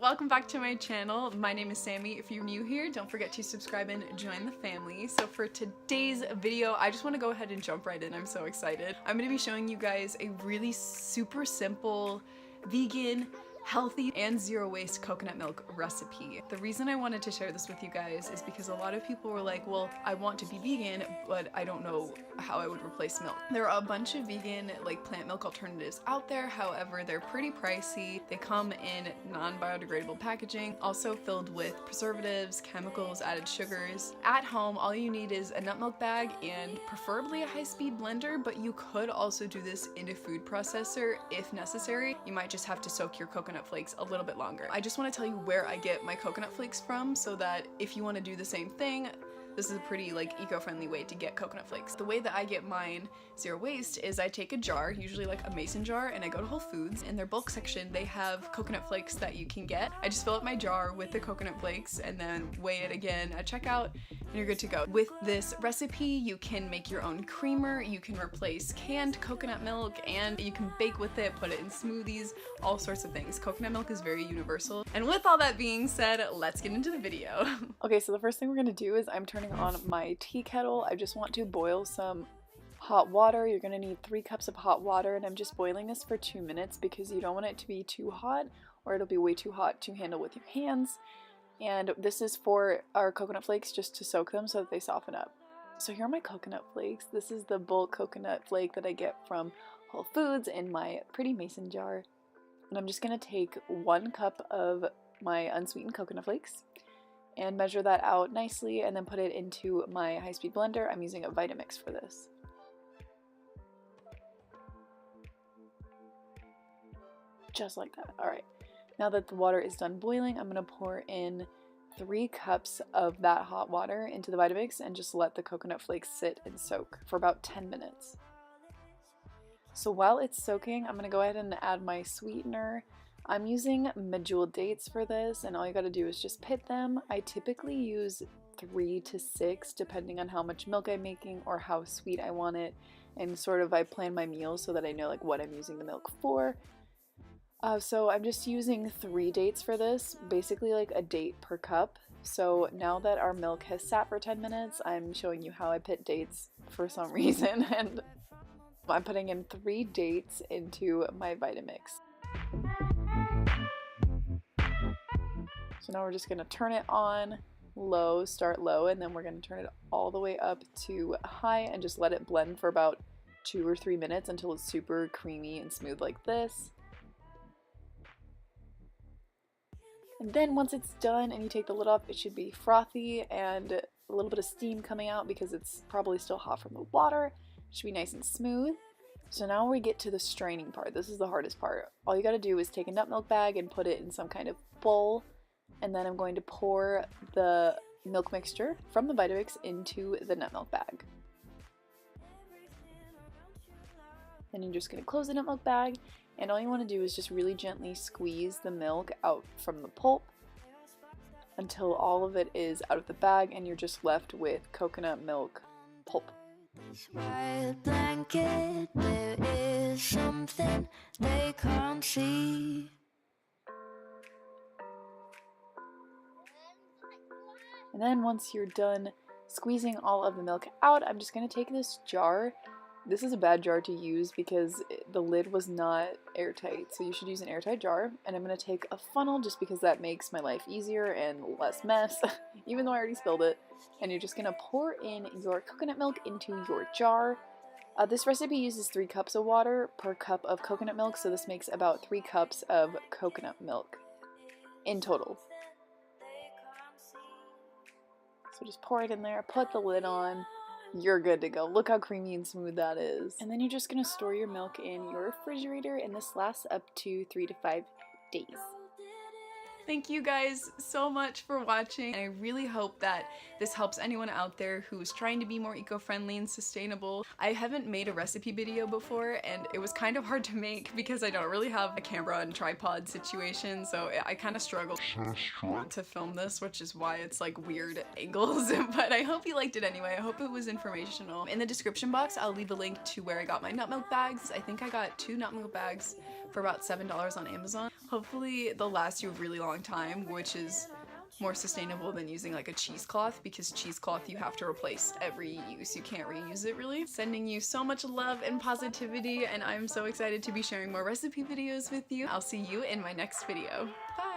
welcome back to my channel. My name is Sammy. If you're new here, don't forget to subscribe and join the family. So for today's video, I just want to go ahead and jump right in. I'm so excited. I'm going to be showing you guys a really super simple, vegan, healthy, and zero waste coconut milk recipe. The reason I wanted to share this with you guys is because a lot of people were like, well, I want to be vegan, but I don't know how I would replace milk. There are a bunch of vegan, like plant milk alternatives out there. However, they're pretty pricey. They come in non-biodegradable packaging, also filled with preservatives, chemicals, added sugars. At home, all you need is a nut milk bag and preferably a high-speed blender, but you could also do this in a food processor if necessary. You might just have to soak your coconut flakes a little bit longer. I just want to tell you where I get my coconut flakes from so that if you want to do the same thing, this is a pretty eco-friendly way to get coconut flakes. The way that I get mine zero waste is I take a jar, usually like a mason jar, and I go to Whole Foods. In their bulk section, they have coconut flakes that you can get. I just fill up my jar with the coconut flakes and then weigh it again at checkout, and you're good to go. With this recipe, you can make your own creamer, you can replace canned coconut milk, and you can bake with it, put it in smoothies, all sorts of things. Coconut milk is very universal. And with all that being said, let's get into the video. Okay, so the first thing we're gonna do is I'm turning on my tea kettle. I just want to boil some hot water. You're gonna need 3 cups of hot water, and I'm just boiling this for 2 minutes because you don't want it to be too hot or it'll be way too hot to handle with your hands. And this is for our coconut flakes, just to soak them so that they soften up. So here are my coconut flakes. This is the bulk coconut flake that I get from Whole Foods in my pretty mason jar. And I'm just gonna take 1 cup of my unsweetened coconut flakes and measure that out nicely and then put it into my high-speed blender. I'm using a Vitamix for this. Just like that. Alright, now that the water is done boiling, I'm going to pour in 3 cups of that hot water into the Vitamix and just let the coconut flakes sit and soak for about 10 minutes. So while it's soaking, I'm going to go ahead and add my sweetener. I'm using medjool dates for this, and all you gotta do is just pit them. I typically use 3 to 6 depending on how much milk I'm making or how sweet I want it, and sort of I plan my meals so that I know what I'm using the milk for. So I'm just using 3 dates for this, basically a date per cup. So now that our milk has sat for 10 minutes, I'm showing you how I pit dates for some reason, and I'm putting in 3 dates into my Vitamix. So now we're just going to turn it on low, start low, and then we're going to turn it all the way up to high and just let it blend for about 2 or 3 minutes until it's super creamy and smooth like this. And then once it's done and you take the lid off, it should be frothy and a little bit of steam coming out because it's probably still hot from the water. It should be nice and smooth. So now we get to the straining part. This is the hardest part. All you got to do is take a nut milk bag and put it in some kind of bowl. And then I'm going to pour the milk mixture from the Vitamix into the nut milk bag. Then you're just going to close the nut milk bag, and all you want to do is just really gently squeeze the milk out from the pulp until all of it is out of the bag and you're just left with coconut milk pulp. This white blanket, there is something they can't see. And then once you're done squeezing all of the milk out, I'm just going to take this jar. This is a bad jar to use because the lid was not airtight, so you should use an airtight jar. And I'm going to take a funnel just because that makes my life easier and less mess, even though I already spilled it. And you're just going to pour in your coconut milk into your jar. This recipe uses 3 cups of water per cup of coconut milk, so this makes about 3 cups of coconut milk in total. So just pour it in there, put the lid on, you're good to go. Look how creamy and smooth that is. And then you're just going to store your milk in your refrigerator, and this lasts up to 3 to 5 days. Thank you guys so much for watching, and I really hope that this helps anyone out there who's trying to be more eco-friendly and sustainable. I haven't made a recipe video before, and it was kind of hard to make because I don't really have a camera and tripod situation, so I kind of struggled to film this, which is why it's weird angles, but I hope you liked it anyway. I hope it was informational. In the description box, I'll leave a link to where I got my nut milk bags. I think I got 2 nut milk bags for about $7 on Amazon. Hopefully they'll last you a really long time, which is more sustainable than using like a cheesecloth, because cheesecloth you have to replace every use. You can't reuse it really. Sending you so much love and positivity, and I'm so excited to be sharing more recipe videos with you. I'll see you in my next video. Bye!